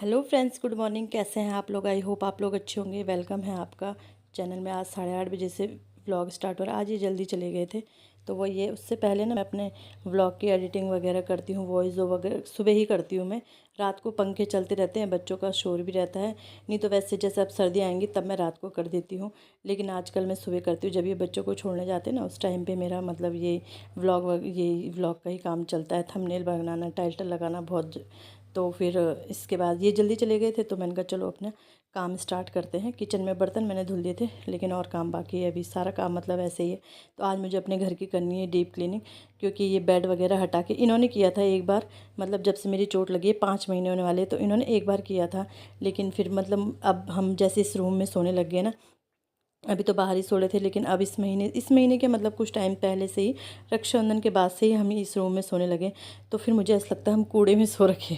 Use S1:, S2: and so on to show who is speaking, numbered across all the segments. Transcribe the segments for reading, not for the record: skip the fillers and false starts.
S1: Hello friends, good morning. कैसे हैं आप लोग? आई होप आप लोग अच्छे होंगे। वेलकम है आपका चैनल में। आज 8:30 बजे से व्लॉग स्टार्ट हो रहा है। आज ये जल्दी चले गए थे तो वो ये उससे पहले ना मैं अपने व्लॉग की एडिटिंग वगैरह करती हूँ। वॉइस ओवर वगैरह सुबह ही करती हूँ मैं। रात को पंखे चलते रहते हैं, बच्चों का शोर भी रहता है। नहीं तो वैसे जैसे अब सर्दी आएंगी तब मैं रात को कर देती हूँ, लेकिन आजकल मैं सुबह करती हूँ। जब ये बच्चों को छोड़ने जाते हैं ना, उस टाइम पे मेरा मतलब ये व्लॉग का ही काम चलता है। थंबनेल बनाना, टाइटल लगाना बहुत। तो फिर इसके बाद ये जल्दी चले गए थे तो मैंने कहा चलो अपना काम स्टार्ट करते हैं। किचन में बर्तन मैंने धुल दिए थे, लेकिन और काम बाकी है। अभी सारा काम मतलब ऐसे ही है। तो आज मुझे अपने घर की करनी है डीप क्लीनिंग, क्योंकि ये बेड वगैरह हटा के इन्होंने किया था एक बार। मतलब जब से मेरी चोट लगी है 5 महीने होने वाले, तो इन्होंने एक बार किया था। लेकिन फिर मतलब अब हम जैसे इस रूम में सोने लग गए ना, अभी तो बाहर ही सो रहे थे, लेकिन अब इस महीने के मतलब कुछ टाइम पहले से ही, रक्षाबंधन के बाद से ही हम इस रूम में सोने लगे। तो फिर मुझे ऐसा लगता है हम कूड़े में सो रखे।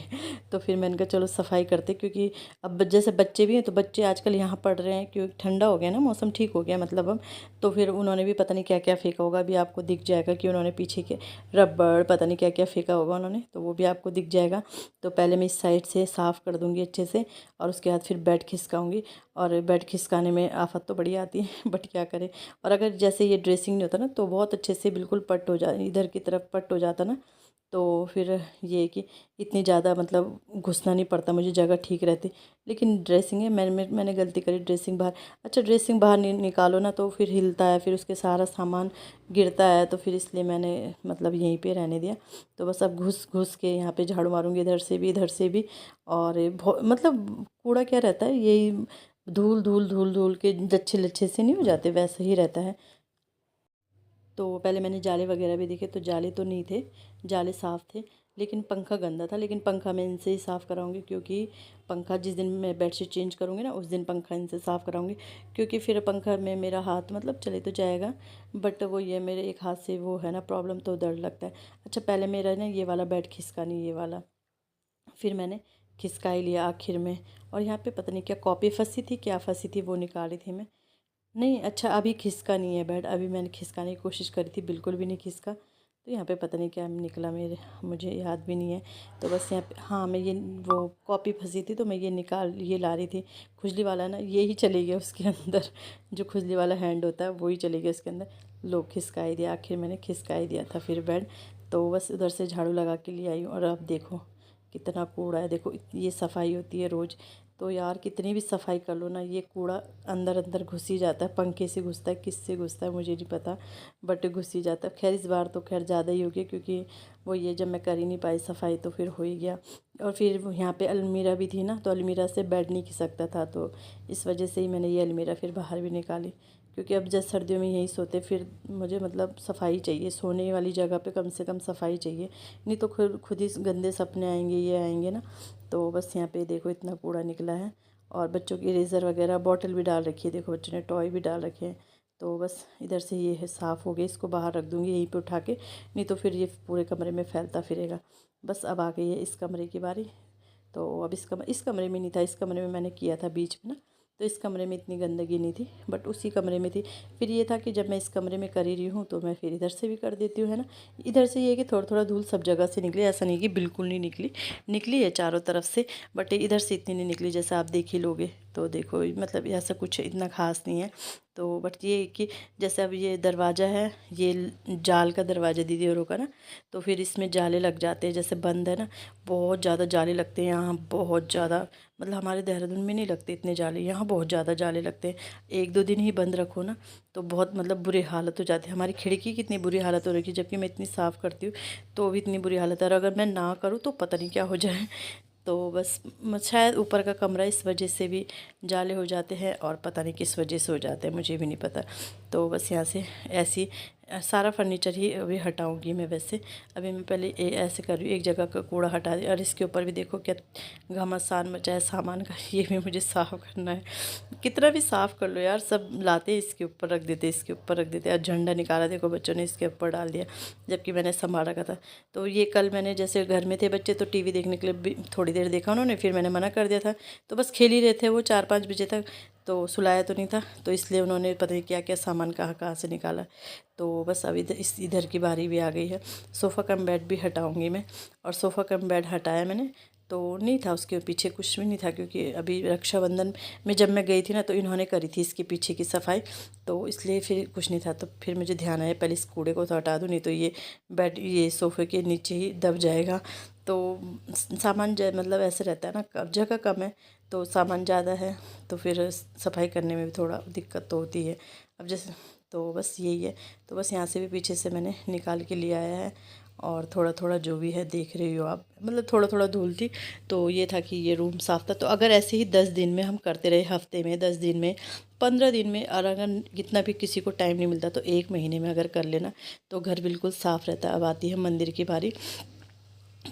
S1: तो फिर मैंने कहा चलो सफाई करते, क्योंकि अब जैसे बच्चे भी हैं तो बच्चे आजकल यहाँ पढ़ रहे हैं, क्योंकि ठंडा हो गया ना, मौसम ठीक हो गया मतलब अब। तो फिर उन्होंने भी पता नहीं क्या क्या फेंका होगा। अभी आपको दिख जाएगा कि उन्होंने पीछे के रबड़ पता नहीं क्या क्या फेंका होगा उन्होंने, तो वो भी आपको दिख जाएगा। तो पहले मैं इस साइड से साफ़ कर दूँगी अच्छे से, और उसके बाद फिर बेड खिसकाऊँगी। और बेड खिसकाने में आफत तो बड़ी आती है बट क्या करें। और अगर जैसे ये ड्रेसिंग नहीं होता ना, तो बहुत अच्छे से बिल्कुल पट हो जा, इधर की तरफ पट हो जाता ना। तो फिर ये है कि इतनी ज़्यादा मतलब घुसना नहीं पड़ता, मुझे जगह ठीक रहती। लेकिन ड्रेसिंग है, मैंने गलती करी। ड्रेसिंग बाहर, अच्छा ड्रेसिंग बाहर निकालो ना तो फिर हिलता है, फिर उसके सारा सामान गिरता है। तो फिर इसलिए मैंने मतलब यहीं पे रहने दिया। तो बस अब घुस घुस के यहाँ पे झाड़ू मारूंगी, इधर से भी इधर से भी। और मतलब कूड़ा क्या रहता है, यही धूल धूल धूल धूल के लच्छे लच्छे से नहीं हो जाते, वैसा ही रहता है। तो पहले मैंने जाले वगैरह भी देखे, तो जाले तो नहीं थे, जाले साफ़ थे। लेकिन पंखा गंदा था। लेकिन पंखा मैं इनसे ही साफ़ कराऊंगी, क्योंकि पंखा जिस दिन मैं बेडशीट चेंज करूँगी ना, उस दिन पंखा इनसे साफ़ कराऊंगी। क्योंकि फिर पंखा में मेरा हाथ मतलब चले तो जाएगा, बट वो ये मेरे एक हाथ से वो है ना प्रॉब्लम, तो दर्द लगता है। अच्छा पहले मेरा ना ये वाला बेड खिसका नहीं, ये वाला। फिर मैंने खिसका ही लिया आखिर में। और यहाँ पे पता नहीं क्या कॉपी फंसी थी, क्या फंसी थी, वो निकाली थी मैं। नहीं, अच्छा अभी खिसका नहीं है बेड। अभी मैंने खिसकाने की कोशिश करी थी, बिल्कुल भी नहीं खिसका। तो यहाँ पे पता नहीं क्या निकला मेरे, मुझे याद भी नहीं है। तो बस यहाँ पे हाँ, मैं ये वो कॉपी फंसी थी तो मैं ये ला रही थी। खुजली वाला ना ये ही चले गया उसके अंदर। जो खुजली वाला हैंड होता है वो ही चले गया उसके अंदर। लो खिसका ही दिया, आखिर मैंने खिसका ही दिया था फिर बेड। तो बस उधर से झाड़ू लगा के ले आई हूँ। और अब देखो कितना कूड़ा है। देखो ये सफाई होती है रोज़, तो यार कितनी भी सफाई कर लो ना, ये कूड़ा अंदर अंदर घुस ही जाता है। पंखे से घुसता है, किससे घुसता है मुझे नहीं पता, बट घुस ही जाता है। खैर इस बार तो खैर ज़्यादा ही हो गया, क्योंकि वो ये जब मैं कर ही नहीं पाई सफाई तो फिर हो ही गया। और फिर वो यहाँ पे अलमीरा भी थी ना, तो अलमीरा से बेड नहीं खिसकता था, तो इस वजह से ही मैंने ये अलमीरा फिर बाहर भी निकाली। क्योंकि अब जैसे सर्दियों में यहीं सोते, फिर मुझे मतलब सफाई चाहिए, सोने वाली जगह पे कम से कम सफाई चाहिए। नहीं तो खुद खुद ही गंदे सपने आएंगे, ये आएंगे ना। तो बस यहाँ पे देखो इतना कूड़ा निकला है। और बच्चों की इरेज़र वगैरह बॉटल भी डाल रखी है, देखो बच्चों ने टॉय भी डाल रखे हैं। तो बस इधर से ये है साफ़ हो गई, इसको बाहर रख दूँगी यहीं पे उठा के, नहीं तो फिर ये पूरे कमरे में फैलता फिरेगा। बस अब आ गई है इस कमरे की बारी। तो अब इस कमरे में नहीं था, इस कमरे में मैंने किया था बीच में ना, तो इस कमरे में इतनी गंदगी नहीं थी, बट उसी कमरे में थी। फिर ये था कि जब मैं इस कमरे में कर ही रही हूँ तो मैं फिर इधर से भी कर देती हूँ, है ना। इधर से ये है कि थोड़ा थोड़ा धूल सब जगह से निकली, ऐसा नहीं कि बिल्कुल नहीं निकली, निकली है चारों तरफ से। बट इधर से इतनी नहीं निकली, जैसा आप देख ही लोगे। तो देखो मतलब ऐसा कुछ इतना खास नहीं है। तो बट ये है कि जैसे अब ये दरवाज़ा है, ये जाल का दरवाज़ा दीदी औरों का ना, तो फिर इसमें जाले लग जाते हैं, जैसे बंद है ना, बहुत ज़्यादा जाले लगते हैं यहाँ, बहुत ज़्यादा। मतलब हमारे देहरादून में नहीं लगते इतने जाले, यहाँ बहुत ज़्यादा जाले लगते हैं। 1-2 दिन ही बंद रखो ना तो बहुत मतलब बुरी हालत हो जाती है। हमारी खिड़की की कितनी बुरी हालत हो रही है, जबकि मैं इतनी साफ़ करती हूँ तो भी इतनी बुरी हालत है। और अगर मैं ना करूँ तो पता नहीं क्या हो जाए। तो बस शायद ऊपर का कमरा इस वजह से भी जाले हो जाते हैं, और पता नहीं किस वजह से हो जाते हैं, मुझे भी नहीं पता। तो बस यहाँ से ऐसी सारा फर्नीचर ही अभी हटाऊंगी मैं। वैसे अभी मैं पहले ऐसे कर रही हूँ, एक जगह का कूड़ा हटा दी। और इसके ऊपर भी देखो क्या घमासान मचा है सामान का, ये भी मुझे साफ़ करना है। कितना भी साफ़ कर लो यार, सब लाते इसके ऊपर रख देते, इसके ऊपर रख देते। और झंडा निकाला देखो बच्चों ने इसके ऊपर डाल दिया, जबकि मैंने संभाल रखा था। तो ये कल मैंने जैसे घर में थे बच्चे तो टीवी देखने के लिए भी थोड़ी देर देखा उन्होंने, फिर मैंने मना कर दिया था। तो बस खेल ही रहे थे वो 4-5 बजे तक, तो सुलाया तो नहीं था, तो इसलिए उन्होंने पता नहीं क्या क्या सामान कहाँ कहाँ से निकाला। तो बस अब इधर की बारी भी आ गई है। सोफ़ा कम बेड भी हटाऊंगी मैं। और सोफ़ा कम बेड हटाया मैंने, तो नहीं था, उसके पीछे कुछ भी नहीं था, क्योंकि अभी रक्षाबंधन में जब मैं गई थी ना तो इन्होंने करी थी इसके पीछे की सफाई, तो इसलिए फिर कुछ नहीं था। तो फिर मुझे ध्यान आया पहले इस कूड़े को तो हटा दूँ, नहीं तो ये बेड ये सोफ़े के नीचे ही दब जाएगा। तो सामान मतलब ऐसे रहता है ना, जगह कम है तो सामान ज़्यादा है, तो फिर सफाई करने में भी थोड़ा दिक्कत तो होती है। अब जैसे तो बस यही है। तो बस यहाँ से भी पीछे से मैंने निकाल के लिया आया है, और थोड़ा थोड़ा जो भी है देख रही हो आप, मतलब थोड़ा थोड़ा धूल थी। तो ये था कि ये रूम साफ़ था। तो अगर ऐसे ही 10 दिन में हम करते रहे, हफ्ते में, 10 दिन में, 15 दिन में, और अगर इतना भी किसी को टाइम नहीं मिलता तो 1 महीने में अगर कर लेना तो घर बिल्कुल साफ़ रहता है। अब आती है मंदिर की बारी।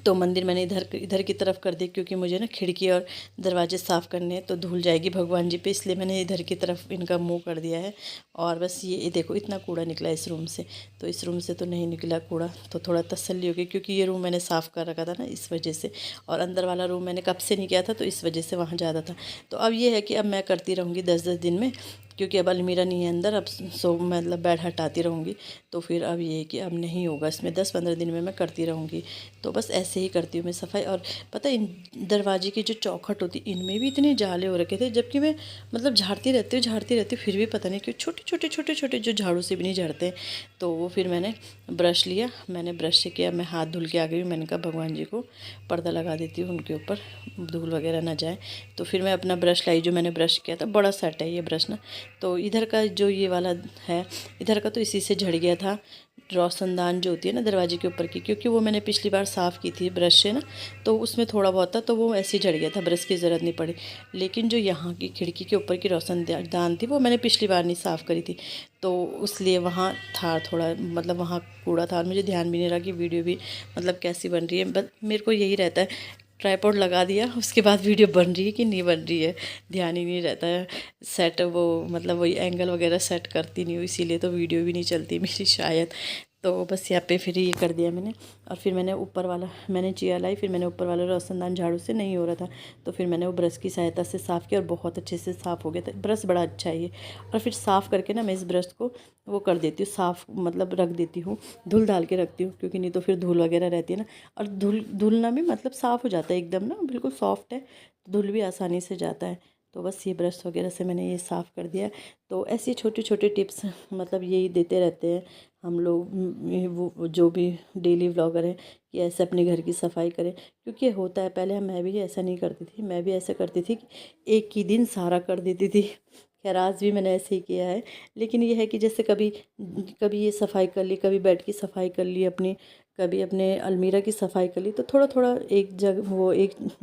S1: तो मंदिर मैंने इधर इधर की तरफ कर दी, क्योंकि मुझे ना खिड़की और दरवाजे साफ़ करने हैं तो धुल जाएगी भगवान जी पे, इसलिए मैंने इधर की तरफ इनका मुंह कर दिया है। और बस ये देखो इतना कूड़ा निकला इस रूम से, तो इस रूम से तो नहीं निकला कूड़ा, तो थोड़ा तसल्ली हो गई, क्योंकि ये रूम मैंने साफ़ कर रखा था ना इस वजह से, और अंदर वाला रूम मैंने कब से नहीं किया था तो इस वजह से वहाँ ज़्यादा था। तो अब ये है कि अब मैं करती रहूँगी 10-10 दिन में, क्योंकि अब अलमीरा नहीं है अंदर, अब सो मतलब बेड हटाती रहूँगी। तो फिर अब ये है कि अब नहीं होगा, इसमें 10-15 दिन में मैं करती रहूँगी। तो बस ऐसे ही करती हूँ मैं सफाई। और पता है इन दरवाजे की जो चौखट होती इनमें भी इतने जाले हो रखे थे, जबकि मैं मतलब झाड़ती रहती हूँ फिर भी पता नहीं क्यों छोटे छोटे जो झाड़ू से भी नहीं झाड़ते। तो वो फिर मैंने ब्रश लिया, मैंने ब्रश से किया, मैं हाथ धुल के आ गई। मैंने कहा भगवान जी को पर्दा लगा देती हूँ, उनके ऊपर धूल वगैरह ना जाए। तो फिर मैं अपना ब्रश लाई, जो मैंने ब्रश किया था, बड़ा सेट है ये ब्रश ना। तो इधर का जो ये वाला है, इधर का तो इसी से झड़ गया था, रोशनदान जो होती है ना दरवाजे के ऊपर की, क्योंकि वो मैंने पिछली बार साफ़ की थी ब्रश से ना, तो उसमें थोड़ा बहुत था, तो वो ऐसे ही झड़ गया था, ब्रश की ज़रूरत नहीं पड़ी। लेकिन जो यहाँ की खिड़की के ऊपर की रोशनदान थी वो मैंने पिछली बार नहीं साफ़ करी थी, तो इसलिए वहाँ था थोड़ा, मतलब वहाँ कूड़ा था, और मुझे ध्यान भी नहीं रहा कि वीडियो भी मतलब कैसी बन रही है। बस मेरे को यही रहता है, ट्राइपॉड लगा दिया, उसके बाद वीडियो बन रही है कि नहीं बन रही है, ध्यान ही नहीं रहता है सेट, वो मतलब वही एंगल वगैरह सेट करती नहीं हूँ, इसीलिए तो वीडियो भी नहीं चलती मेरी शायद। तो बस यहाँ पे फिर ये कर दिया मैंने। और फिर मैंने ऊपर वाला मैंने चिया लाई, फिर मैंने ऊपर वाला रोशनदान झाड़ू से नहीं हो रहा था, तो फिर मैंने वो ब्रश की सहायता से साफ़ किया, और बहुत अच्छे से साफ़ हो गया था। ब्रश बड़ा अच्छा है ये। और फिर साफ़ करके ना मैं इस ब्रश को वो कर देती हूँ साफ़, मतलब रख देती हूँ, धुल डाल के रखती हूँ, क्योंकि नहीं तो फिर धूल वगैरह रहती है ना। और धुलना भी मतलब साफ़ हो जाता है एकदम ना, बिल्कुल सॉफ्ट है, तो धुल भी आसानी से जाता है। तो बस ये ब्रश वगैरह से मैंने ये साफ़ कर दिया। तो ऐसी छोटी छोटी टिप्स मतलब यही देते रहते हैं हम लोग, वो जो भी डेली व्लॉगर हैं, कि ऐसे अपने घर की सफाई करें, क्योंकि होता है। पहले मैं भी ऐसा नहीं करती थी, मैं भी ऐसा करती थी कि एक ही दिन सारा कर देती थी। खैर आज भी मैंने ऐसे ही किया है, लेकिन ये है कि जैसे कभी कभी ये सफाई कर ली, कभी बेड की सफाई कर ली अपनी, कभी अपने अलमीरा की सफाई कर ली, तो थोड़ा थोड़ा एक जगह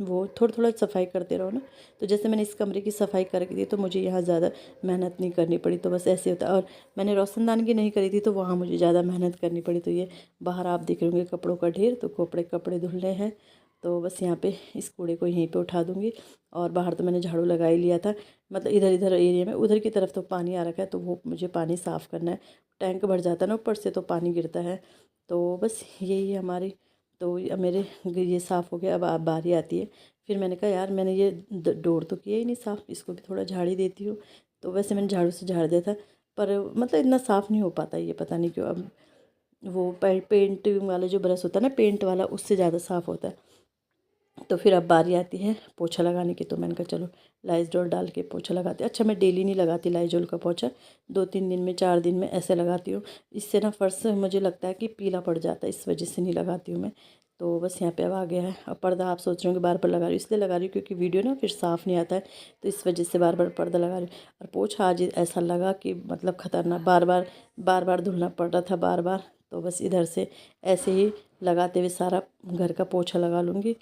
S1: वो थोड़ा थोड़ा सफाई करते रहो ना। तो जैसे मैंने इस कमरे की सफाई कर दी, तो मुझे यहाँ ज़्यादा मेहनत नहीं करनी पड़ी, तो बस ऐसे होता है। और मैंने रोशनदान की नहीं करी थी, तो वहाँ मुझे ज़्यादा मेहनत करनी पड़ी। तो ये बाहर आप देख रहे होंगे कपड़ों का ढेर, तो कपड़े धुलने हैं, तो बस यहाँ पे इस कूड़े को यहीं पे उठा दूँगी। और बाहर तो मैंने झाड़ू लगा ही लिया था, मतलब इधर इधर एरिया में, उधर की तरफ तो पानी आ रखा है, तो वो मुझे पानी साफ़ करना है। टैंक भर जाता है ना ऊपर से, तो पानी गिरता है। तो बस यही है हमारी। तो अब मेरे ये साफ़ हो गया, अब आप बारी आती है। फिर मैंने कहा यार मैंने ये डोर तो किया ही नहीं साफ़, इसको भी थोड़ा झाड़ ही देती हूँ। तो वैसे मैंने झाड़ू से झाड़ दिया था, पर मतलब इतना साफ़ नहीं हो पाता ये, पता नहीं क्यों। अब वो पेंट वाला जो ब्रश होता है ना, पेंट वाला, उससे ज़्यादा साफ़ होता है। तो फिर अब बारी आती है पोछा लगाने की, तो मैंने कहा चलो लाइज़ॉल डाल के पोछा लगाते। अच्छा मैं डेली नहीं लगाती लाइज़ॉल का पोछा, 2-3 दिन में, 4 दिन में ऐसे लगाती हूँ। इससे ना फर्श मुझे लगता है कि पीला पड़ जाता है, इस वजह से नहीं लगाती हूँ मैं। तो बस यहाँ पे अब आ गया है। अब पर्दा आप सोच रहे होंगे बार बार लगा रही हूँ, इसलिए लगा रही हूँ क्योंकि वीडियो ना फिर साफ़ नहीं आता है, तो इस वजह से बार बार पर्दा लगा रही हूँ। और पोछा आज ऐसा लगा कि मतलब ख़तरनाक, बार बार धुलना पड़ रहा था बार बार। तो बस इधर से ऐसे ही लगाते हुए सारा घर का पोछा लगा लूँगी।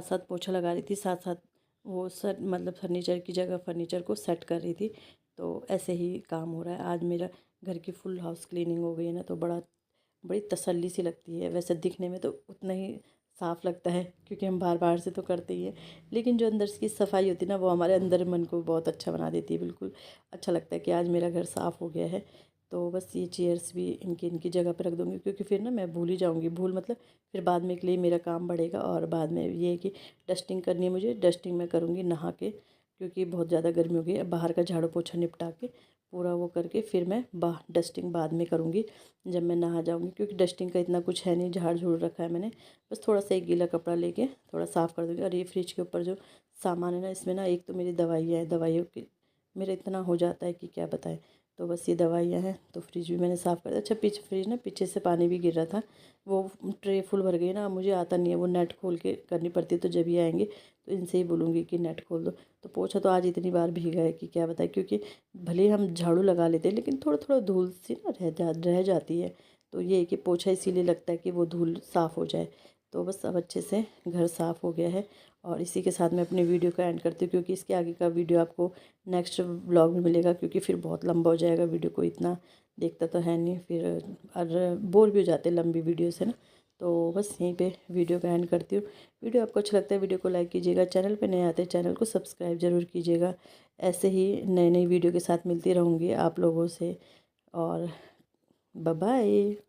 S1: साथ साथ पोछा लगा रही थी, साथ साथ वो सर मतलब फर्नीचर की जगह फर्नीचर को सेट कर रही थी। तो ऐसे ही काम हो रहा है। आज मेरा घर की फुल हाउस क्लीनिंग हो गई है ना, तो बड़ी तसल्ली सी लगती है। वैसे दिखने में तो उतना ही साफ़ लगता है क्योंकि हम बार बार से तो करते ही हैं, लेकिन जो अंदर की सफाई होती है ना, वो हमारे अंदर मन को बहुत अच्छा बना देती है। बिल्कुल अच्छा लगता है कि आज मेरा घर साफ़ हो गया है। तो बस ये चेयर्स भी इनकी इनकी जगह पर रख दूँगी, क्योंकि फिर ना मैं भूल ही जाऊँगी। भूल मतलब फिर बाद में के लिए मेरा काम बढ़ेगा। और बाद में ये है कि डस्टिंग करनी है मुझे, डस्टिंग मैं करूँगी नहा के, क्योंकि बहुत ज़्यादा गर्मी हो गई है। बाहर का झाड़ू पोछा निपटा के पूरा वो करके फिर मैं डस्टिंग बाद में करूँगी जब मैं नहा जाऊँगी, क्योंकि डस्टिंग का इतना कुछ है नहीं, झाड़ झूड़ रखा है मैंने। बस थोड़ा सा एक गीला कपड़ा लेके थोड़ा साफ़ कर दूँगी। और ये फ्रिज के ऊपर जो सामान है ना, इसमें ना एक तो मेरी दवाइयाँ हैं, दवाइयों की मेरा इतना हो जाता है कि क्या बताएं। तो बस ये दवाइयाँ हैं। तो फ्रिज भी मैंने साफ़ कर दिया। अच्छा, पीछे फ्रिज ना पीछे से पानी भी गिर रहा था, वो ट्रे फुल भर गई ना। मुझे आता नहीं है, वो नेट खोल के करनी पड़ती है। तो जब ये आएंगे तो इनसे ही बोलूँगी कि नेट खोल दो। तो पोछा तो आज इतनी बार भीगा है कि क्या बताएं, क्योंकि भले ही हम झाड़ू लगा लेते हैं लेकिन थोड़ा थोड़ा धूल सी ना रह जाती है। तो ये है कि पोछा इसीलिए लगता है कि वो धूल साफ़ हो जाए। तो बस अब अच्छे से घर साफ़ हो गया है। और इसी के साथ मैं अपनी वीडियो का एंड करती हूँ, क्योंकि इसके आगे का वीडियो आपको नेक्स्ट व्लॉग में मिलेगा, क्योंकि फिर बहुत लंबा हो जाएगा। वीडियो को इतना देखता तो है नहीं फिर, और बोर भी हो जाते हैं लंबी वीडियो से ना। तो बस यहीं पे वीडियो का एंड करती हूँ। वीडियो आपको अच्छा लगता है वीडियो को लाइक कीजिएगा, चैनल पे नए आते हैं चैनल को सब्सक्राइब ज़रूर कीजिएगा। ऐसे ही नई नई वीडियो के साथ मिलती रहूँगी आप लोगों से। और बाय बाय।